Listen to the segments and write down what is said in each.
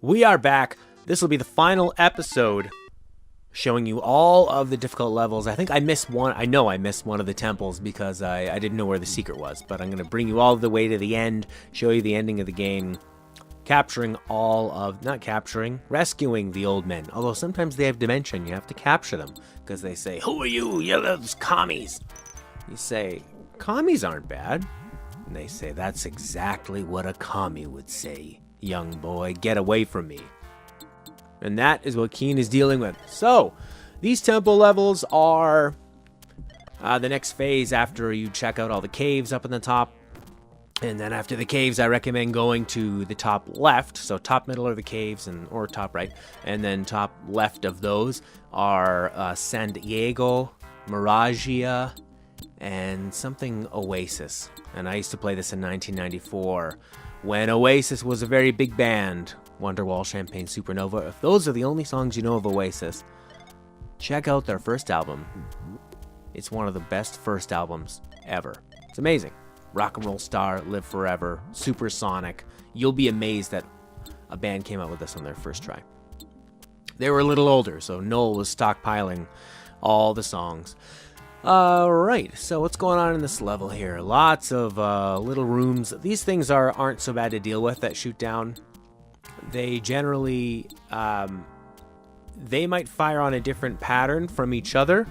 We are back. This will be the final episode showing you all of the difficult levels. I think I missed one. I know I missed one of the temples because I didn't know where the secret was. But I'm going to bring you all the way to the end, show you the ending of the game, rescuing the old men. Although sometimes they have dementia and you have to capture them because they say, "Who are you? You're those commies." You say, "Commies aren't bad." And they say, "That's exactly what a commie would say. Young boy, get away from me." And that is what Keen is dealing with. So, these temple levels are the next phase after you check out all the caves up in the top. And then after the caves, I recommend going to the top left. So top middle are the caves, or top right. And then top left of those are San Diego, Miragia, and something Oasis. And I used to play this in 1994 when Oasis was a very big band. Wonderwall, Champagne, Supernova. If those are the only songs you know of Oasis, check out their first album. It's one of the best first albums ever. It's amazing. Rock and Roll Star, Live Forever, Supersonic. You'll be amazed that a band came out with this on their first try. They were a little older, so Noel was stockpiling all the songs. Alright, so what's going on in this level here? Lots of little rooms. These things aren't so bad to deal with that shoot down. They generally, they might fire on a different pattern from each other,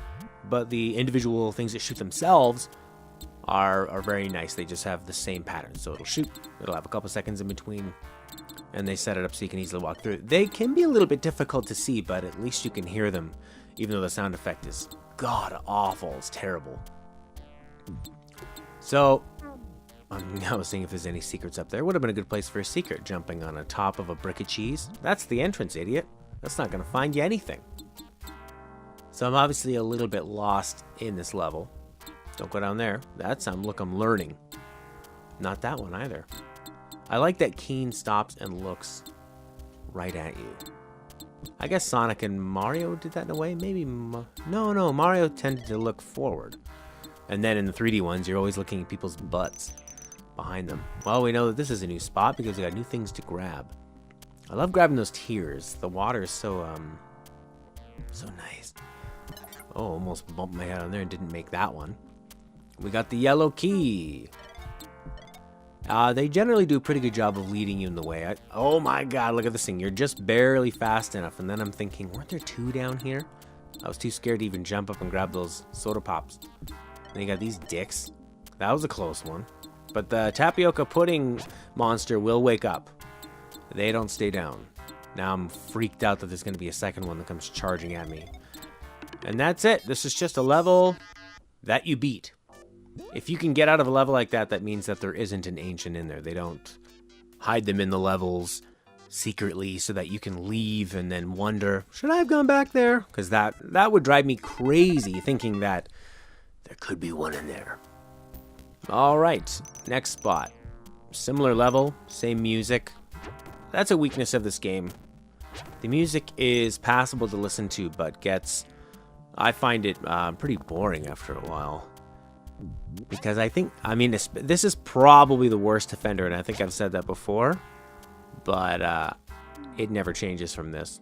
but the individual things that shoot themselves are very nice. They just have the same pattern. So it'll shoot, it'll have a couple seconds in between, and they set it up so you can easily walk through. They can be a little bit difficult to see, but at least you can hear them, even though the sound effect is god awful. It's terrible. So I was seeing if there's any secrets up there. Would have been a good place for a secret, jumping on a top of a brick of cheese. That's the entrance, idiot. That's not going to find you anything. So I'm obviously a little bit lost in this level. Don't go down there. Look, I'm learning. Not that one either. I like that Keen stops and looks right at you. I guess Sonic and Mario did that in a way. Maybe, no, Mario tended to look forward. And then in the 3D ones, you're always looking at people's butts behind them. Well, we know that this is a new spot because we got new things to grab. I love grabbing those tears. The water is so nice. Oh, almost bumped my head on there and didn't make that one. We got the yellow key. They generally do a pretty good job of leading you in the way. Oh my god, look at this thing. You're just barely fast enough. And then I'm thinking, weren't there two down here? I was too scared to even jump up and grab those soda pops. And you got these dicks. That was a close one. But the tapioca pudding monster will wake up. They don't stay down. Now I'm freaked out that there's going to be a second one that comes charging at me. And that's it. This is just a level that you beat. If you can get out of a level like that, that means that there isn't an ancient in there. They don't hide them in the levels secretly so that you can leave and then wonder, should I have gone back there? Because that would drive me crazy thinking that there could be one in there. All right, next spot. Similar level, same music. That's a weakness of this game. The music is passable to listen to, but I find it pretty boring after a while. Because this is probably the worst offender, and I think I've said that before, but it never changes from this.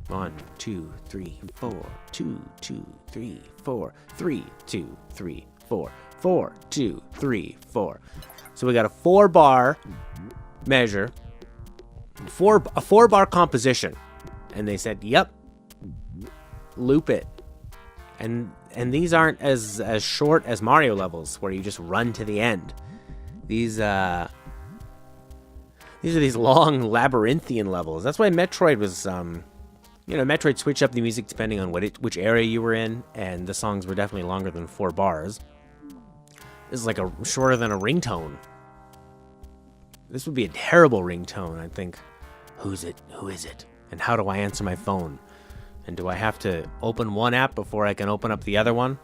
1, 2, 3, 4, 2, 2, 3, 4, 3, 2, 3, 4, 4, 2, 3, 4. So we got a 4-bar measure, a 4-bar composition, and they said, "Yep, loop it." And these aren't as short as Mario levels where you just run to the end. These are these long labyrinthian levels. That's why Metroid was, Metroid switched up the music depending on which area you were in, and the songs were definitely longer than 4 bars. This is like shorter than a ringtone. This would be a terrible ringtone, I think. Who's it? Who is it? And how do I answer my phone? And do I have to open one app before I can open up the other one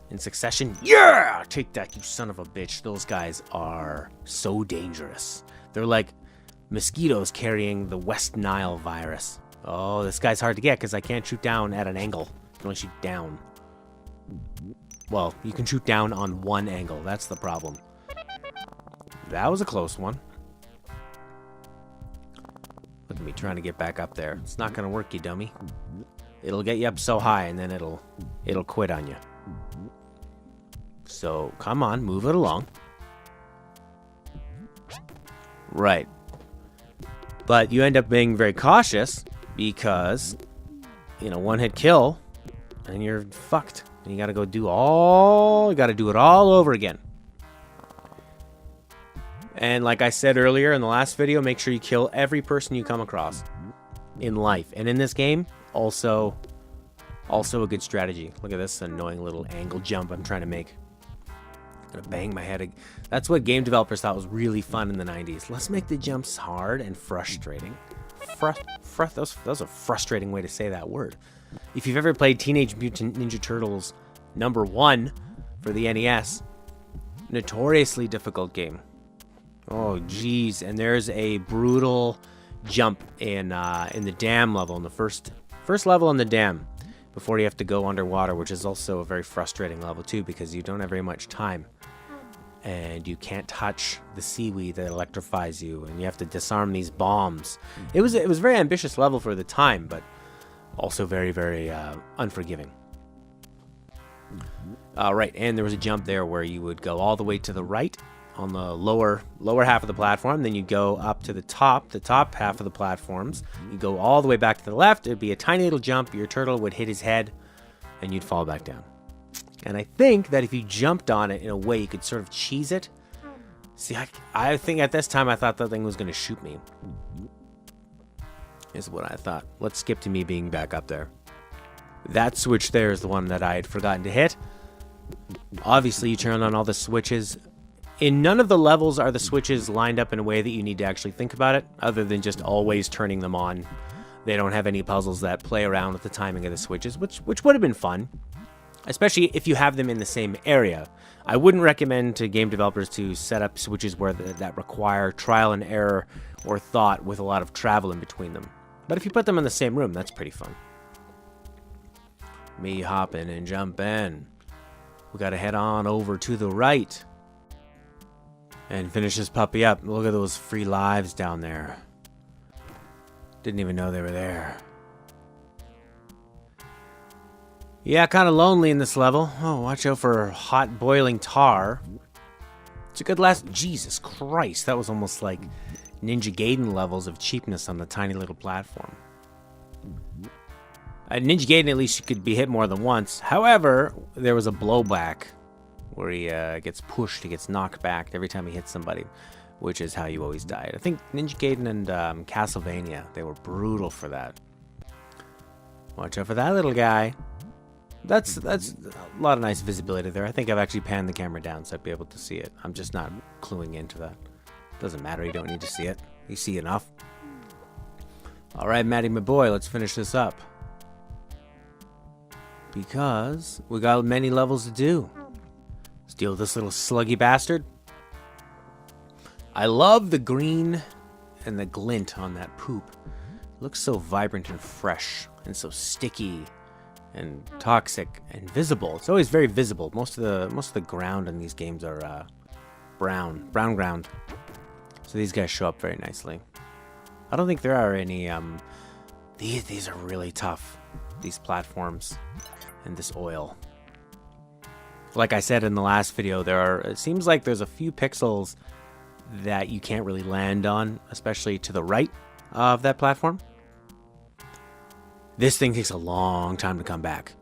in succession? Yeah! Take that, you son of a bitch. Those guys are so dangerous. They're like mosquitoes carrying the West Nile virus. Oh, this guy's hard to get because I can't shoot down at an angle. I can only shoot down. Well, you can shoot down on one angle. That's the problem. That was a close one. But me trying to get back up there. It's not gonna work, you dummy. It'll get you up so high, and then it'll quit on you. So, come on, move it along. Right. But you end up being very cautious because, you know, one hit kill, and you're fucked. And you gotta do it all over again. And like I said earlier in the last video, make sure you kill every person you come across in life. And in this game, also a good strategy. Look at this annoying little angle jump I'm trying to make. I'm gonna bang my head. That's what game developers thought was really fun in the 90s. Let's make the jumps hard and frustrating. That was a frustrating way to say that word. If you've ever played Teenage Mutant Ninja Turtles #1 for the NES, notoriously difficult game. Oh geez, and there's a brutal jump in the dam level, in the first level in the dam, before you have to go underwater, which is also a very frustrating level too, because you don't have very much time, and you can't touch the seaweed that electrifies you, and you have to disarm these bombs. It was a very ambitious level for the time, but also very, very unforgiving. Right, and there was a jump there where you would go all the way to the right on the lower half of the platform, then you'd go up to the top half of the platforms. You go all the way back to the left. It'd be a tiny little jump. Your turtle would hit his head, and you'd fall back down. And I think that if you jumped on it in a way, you could sort of cheese it. See, I think at this time I thought that thing was going to shoot me. Is what I thought. Let's skip to me being back up there. That switch there is the one that I had forgotten to hit. Obviously, you turn on all the switches. In none of the levels are the switches lined up in a way that you need to actually think about it, other than just always turning them on. They don't have any puzzles that play around with the timing of the switches, which would have been fun, especially if you have them in the same area. I wouldn't recommend to game developers to set up switches where that require trial and error or thought with a lot of travel in between them. But if you put them in the same room, that's pretty fun. Me hopping and jumping. We gotta head on over to the right and finish this puppy up. Look at those free lives down there. Didn't even know they were there. Yeah, kind of lonely in this level. Oh, watch out for hot boiling tar. It's a good last... Jesus Christ, that was almost like Ninja Gaiden levels of cheapness on the tiny little platform. At Ninja Gaiden, at least you could be hit more than once. However, there was a blowback where he gets pushed, he gets knocked back every time he hits somebody, which is how you always died. I think Ninja Gaiden and Castlevania, they were brutal for that. Watch out for that little guy. That's a lot of nice visibility there. I think I've actually panned the camera down so I'd be able to see it. I'm just not cluing into that. Doesn't matter, you don't need to see it. You see enough. Alright, Matty, my boy, let's finish this up. Because we got many levels to do. Let's deal with this little sluggy bastard. I love the green and the glint on that poop. It looks so vibrant and fresh and so sticky and toxic and visible. It's always very visible. Most of the ground in these games are brown ground. So these guys show up very nicely. I don't think there are any these are really tough, these platforms and this oil. Like I said in the last video, it seems like there's a few pixels that you can't really land on, especially to the right of that platform. This thing takes a long time to come back.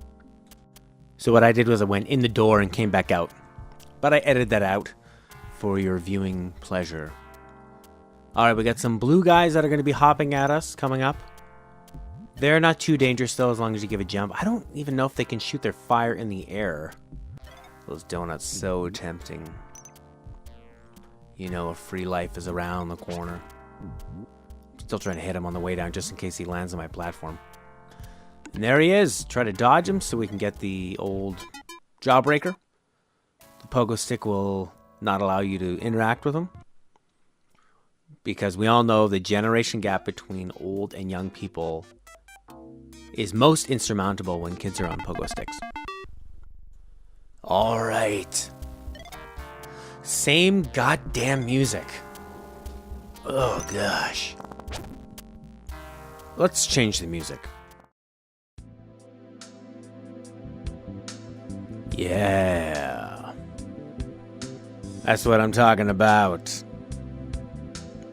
So what I did was I went in the door and came back out. But I edited that out for your viewing pleasure. Alright, we got some blue guys that are going to be hopping at us coming up. They're not too dangerous though, as long as you give a jump. I don't even know if they can shoot their fire in the air. Those donuts so tempting. You know, a free life is around the corner. Still trying to hit him on the way down just in case he lands on my platform. And there he is. Try to dodge him so we can get the old jawbreaker. The pogo stick will not allow you to interact with him, because we all know the generation gap between old and young people is most insurmountable when kids are on pogo sticks. Alright. Same goddamn music. Oh gosh. Let's change the music. Yeah. That's what I'm talking about.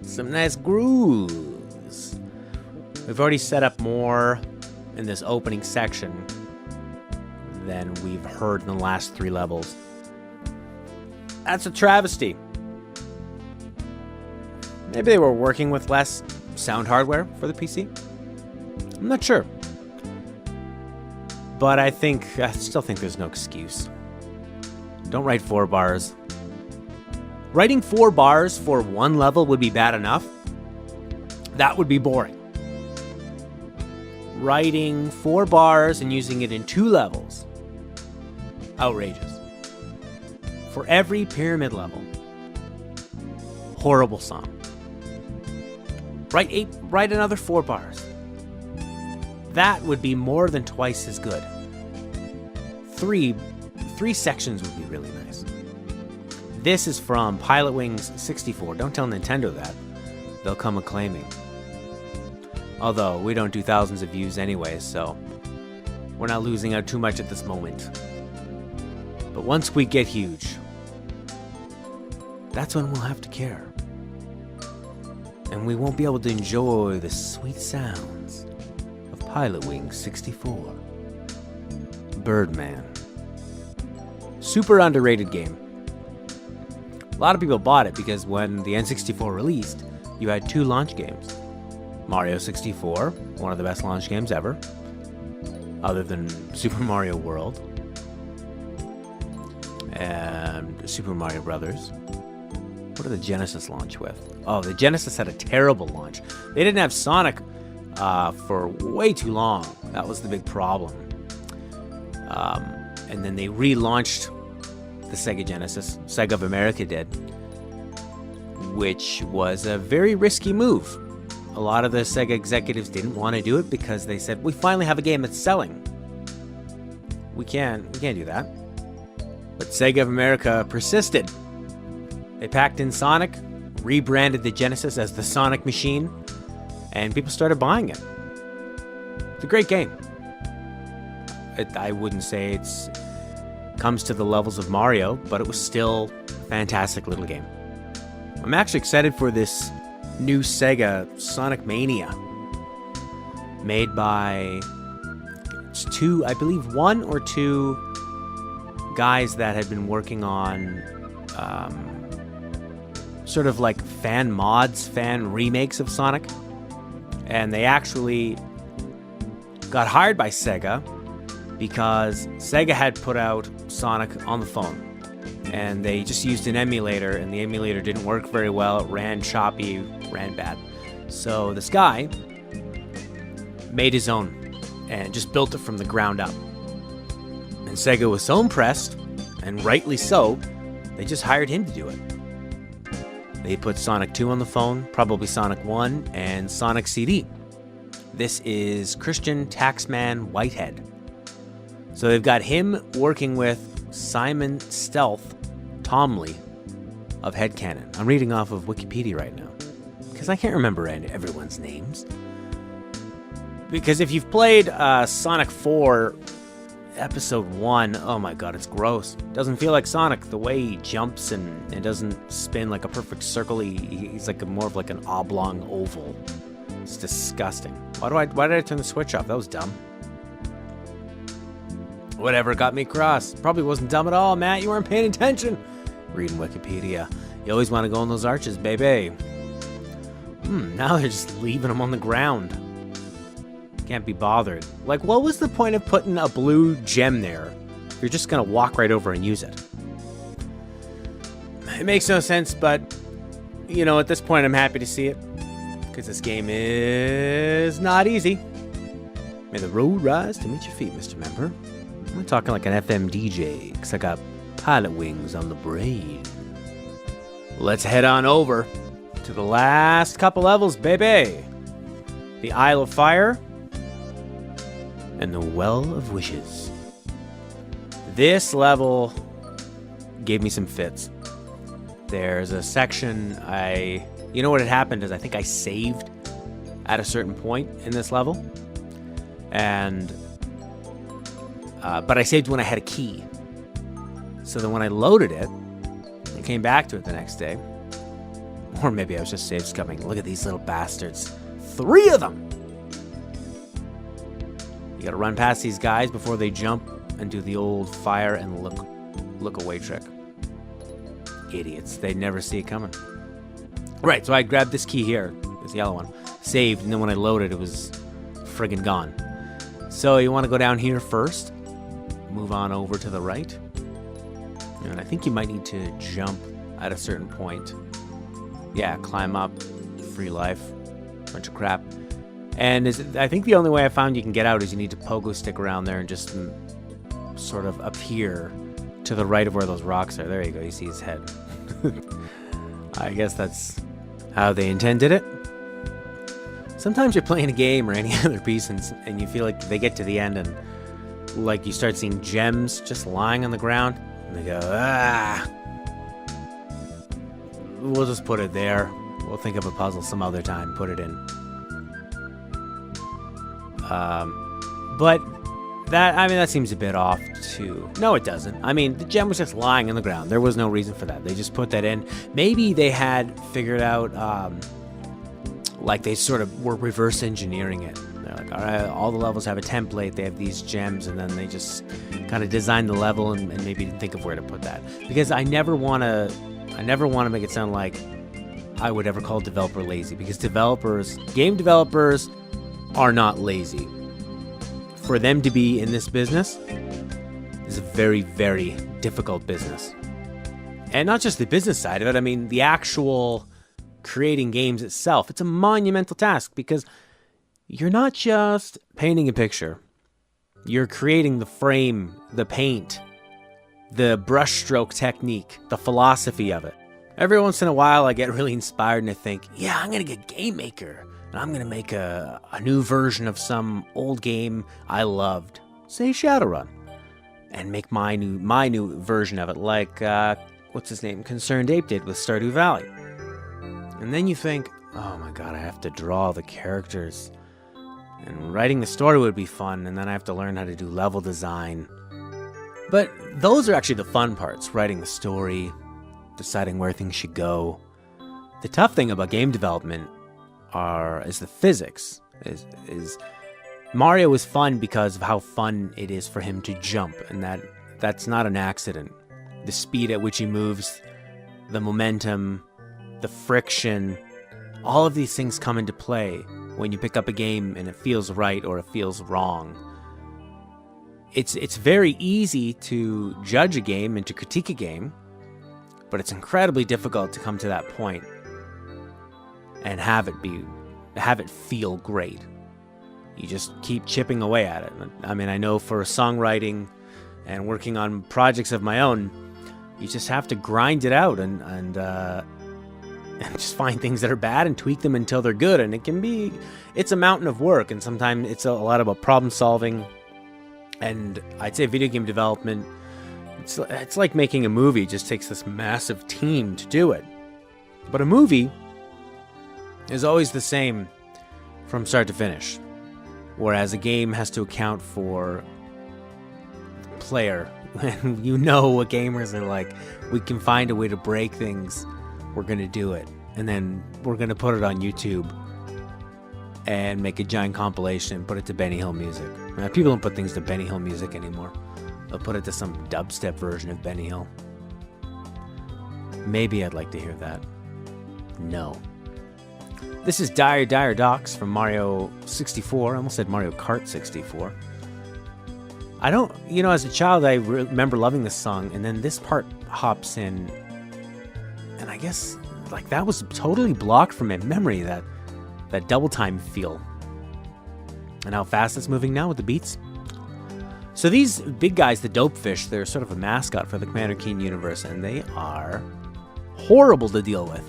Some nice grooves. We've already set up more in this opening section than we've heard in the last 3 levels. That's a travesty. Maybe they were working with less sound hardware for the PC. I'm not sure. But I still think there's no excuse. Don't write 4 bars. Writing 4 bars for 1 level would be bad enough. That would be boring. Writing 4 bars and using it in 2 levels. Outrageous. For every pyramid level. Horrible song. Write another 4 bars. That would be more than twice as good. 3 sections would be really nice. This is from Pilotwings 64. Don't tell Nintendo that. They'll come a-claiming. Although, we don't do thousands of views anyway, so we're not losing out too much at this moment. But once we get huge, that's when we'll have to care. And we won't be able to enjoy the sweet sounds of Pilotwings 64. Birdman. Super underrated game. A lot of people bought it because when the N64 released, you had 2 launch games. Mario 64, one of the best launch games ever, other than Super Mario World, and Super Mario Brothers. What did the Genesis launch with? Oh, the Genesis had a terrible launch. They didn't have Sonic for way too long. That was the big problem. And then they relaunched the Sega Genesis. Sega of America did. Which was a very risky move. A lot of the Sega executives didn't want to do it because they said, we finally have a game that's selling. We can't do that. But Sega of America persisted. They packed in Sonic, rebranded the Genesis as the Sonic Machine, and people started buying it. It's a great game. I wouldn't say it's comes to the levels of Mario, but it was still a fantastic little game. I'm actually excited for this new Sega Sonic Mania, made by 2, I believe 1 or 2 guys that had been working on sort of like fan mods, fan remakes of Sonic. And they actually got hired by Sega because Sega had put out Sonic on the phone. And they just used an emulator, and the emulator didn't work very well. It ran choppy, ran bad. So this guy made his own and just built it from the ground up. And Sega was so impressed, and rightly so, they just hired him to do it. They put Sonic 2 on the phone, probably Sonic 1, and Sonic CD. This is Christian Taxman Whitehead. So they've got him working with Simon Stealth Tomley of Headcanon. I'm reading off of Wikipedia right now, because I can't remember everyone's names. Because if you've played Sonic 4 Episode 1, oh my god, it's gross. Doesn't feel like Sonic. The way he jumps and it doesn't spin like a perfect circle. He's like more of like an oblong oval. It's disgusting. Why did I turn the switch off? That was dumb. Whatever got me cross. Probably wasn't dumb at all, Matt. You weren't paying attention. Reading Wikipedia. You always want to go in those arches, baby. Now they're just leaving them on the ground. Can't be bothered. Like, what was the point of putting a blue gem there if you're just going to walk right over and use it? It makes no sense, but, you know, at this point I'm happy to see it. Because this game is not easy. May the road rise to meet your feet, Mr. Member. I'm talking like an FM DJ, because I got Pilotwings on the brain. Let's head on over to the last couple levels, baby. The Isle of Fire and the Well of Wishes. This level gave me some fits. There's a section you know what had happened is I think I saved at a certain point in this level. And but I saved when I had a key. So then when I loaded it, I came back to it the next day. Or maybe I was just save scumming. Look at these little bastards. 3 of them! You gotta run past these guys before they jump and do the old fire and look away trick. Idiots. They never see it coming. Right, so I grabbed this key here. This yellow one. Saved, and then when I loaded, it was friggin' gone. So you want to go down here first. Move on over to the right. And I think you might need to jump at a certain point. Yeah, climb up. Free life. Bunch of crap. And I think the only way I found you can get out is you need to pogo stick around there and just sort of appear to the right of where those rocks are. There you go. You see his head. I guess that's how they intended it. Sometimes you're playing a game or any other piece and you feel like they get to the end and like you start seeing gems just lying on the ground. And they go, we'll just put it there. We'll think of a puzzle some other time. Put it in. But that seems a bit off too. No, it doesn't. I mean, the gem was just lying on the ground. There was no reason for that. They just put that in. Maybe they had figured out, like they sort of were reverse engineering it. They're like, all right, all the levels have a template. They have these gems, and then they just kind of designed the level and maybe didn't think of where to put that. Because I never want to make it sound like I would ever call a developer lazy. Because game developers, are not lazy. For them to be in this business is a very, very difficult business. And not just the business side of it, I mean, the actual creating games itself. It's a monumental task because you're not just painting a picture. You're creating the frame, the paint, the brushstroke technique, the philosophy of it. Every once in a while, I get really inspired and I think, yeah, I'm going to get Game Maker. And I'm going to make a new version of some old game I loved, say Shadowrun, and make my new version of it, like, what's his name, Concerned Ape did with Stardew Valley. And then you think, oh my god, I have to draw the characters, and writing the story would be fun, and then I have to learn how to do level design. But those are actually the fun parts, writing the story, deciding where things should go. The tough thing about game development is the physics. Is Mario is fun because of how fun it is for him to jump, and that's not an accident. The speed at which he moves, the momentum, the friction, all of these things come into play when you pick up a game and it feels right or it feels wrong. It's very easy to judge a game and to critique a game, but it's incredibly difficult to come to that point and have it feel great. You just keep chipping away at it. I mean, I know for songwriting and working on projects of my own, you just have to grind it out and just find things that are bad and tweak them until they're good. And it's a mountain of work, and sometimes it's a lot about problem solving. And I'd say video game development, it's like making a movie. It just takes this massive team to do it. But a movie is always the same from start to finish, whereas a game has to account for the player. And you know what gamers are like. We can find a way to break things, we're going to do it. And then we're going to put it on YouTube and make a giant compilation and put it to Benny Hill music. Now, people don't put things to Benny Hill music anymore. They'll put it to some dubstep version of Benny Hill. Maybe I'd like to hear that. No. This is Dire Dire Docks from Mario 64. I almost said Mario Kart 64. As a child, I remember loving this song, and then this part hops in, and I guess, that was totally blocked from my memory, that double time feel. And how fast it's moving now with the beats. So these big guys, the Dopefish, they're sort of a mascot for the Commander Keen universe, and they are horrible to deal with.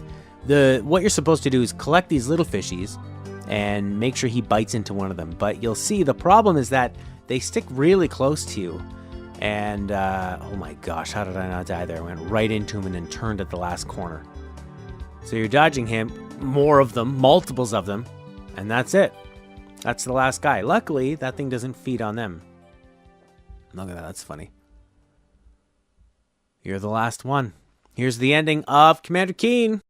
What you're supposed to do is collect these little fishies and make sure he bites into one of them. But you'll see the problem is that they stick really close to you. And, oh my gosh, how did I not die there? I went right into him and then turned at the last corner. So you're dodging him, more of them, multiples of them. And that's it. That's the last guy. Luckily, that thing doesn't feed on them. Look at that. That's funny. You're the last one. Here's the ending of Commander Keen.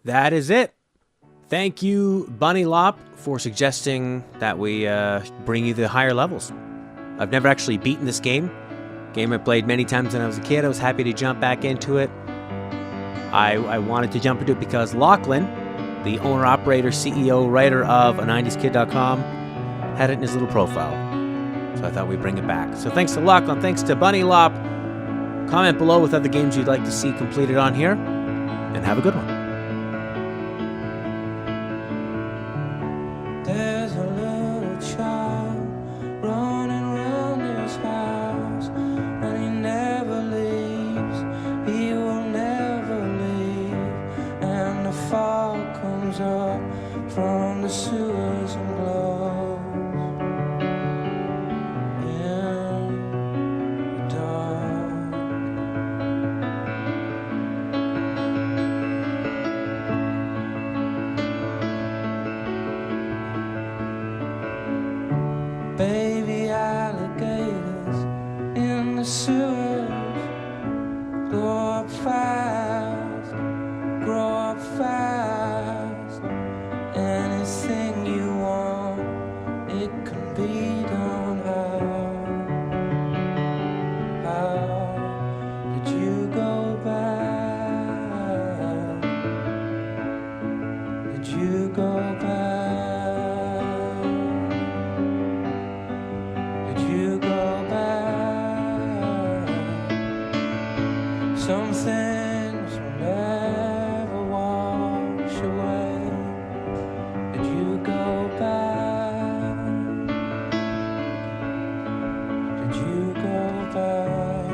That is it. Thank you, Bunny Lop, for suggesting that we bring you the higher levels. I've never actually beaten this game. Game I played many times when I was a kid. I was happy to jump back into it. I wanted to jump into it because Lachlan, the owner, operator, CEO, writer of a90skid.com, had it in his little profile. So I thought we'd bring it back. So thanks to Lachlan, thanks to Bunny Lop. Comment below with other games you'd like to see completed on here, and have a good one. There's a little child running around his house, and he never leaves, he will never leave. And the fog comes up from the sewers and blows in the dark. Baby alligators in the sewers grow up fast, grow up fast. Anything you want, it can be done. How did you go back? Did you go back? Some things will never wash away. Did you go back? Did you go back?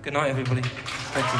Good night, everybody. Thank you.